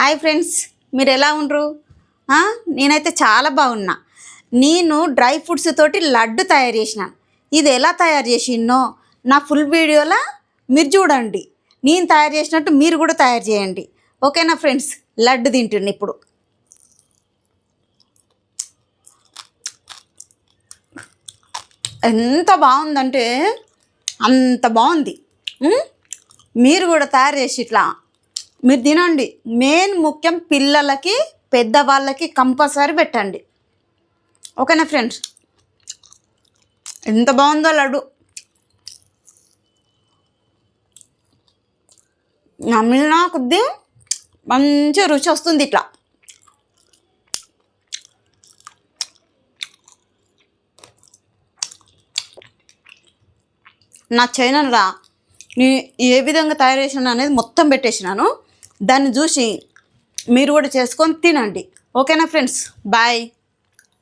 Hi friends, మీరు ఎలా ఉండరు? నేనైతే చాలా బాగున్నా. నేను డ్రై ఫ్రూట్స్ తోటి లడ్డు తయారు చేసిన. ఇది ఎలా తయారు చేసినో నా ఫుల్ వీడియోలో మీరు చూడండి. నేను తయారు చేసినట్టు మీరు కూడా తయారు చేయండి. ఓకేనా ఫ్రెండ్స్? లడ్డు తింటున్నా ఇప్పుడు. ఎంత బాగుందంటే అంత బాగుంది. మీరు కూడా తయారు చేసి ఇట్లా మీరు తినండి. మెయిన్ ముఖ్యం పిల్లలకి పెద్దవాళ్ళకి కంపల్సరీ పెట్టండి. ఓకేనా ఫ్రెండ్స్? ఎంత బాగుందో లడ్డు. నమ్మిన కొద్దీ మంచి రుచి వస్తుంది. ఇట్లా నా ఛానల్లో నేను ఏ విధంగా తయారు చేసినా అనేది మొత్తం పెట్టేసినాను. దాన్ని చూసి మీరు కూడా చేసుకొని తినండి. ఓకేనా ఫ్రెండ్స్? బాయ్.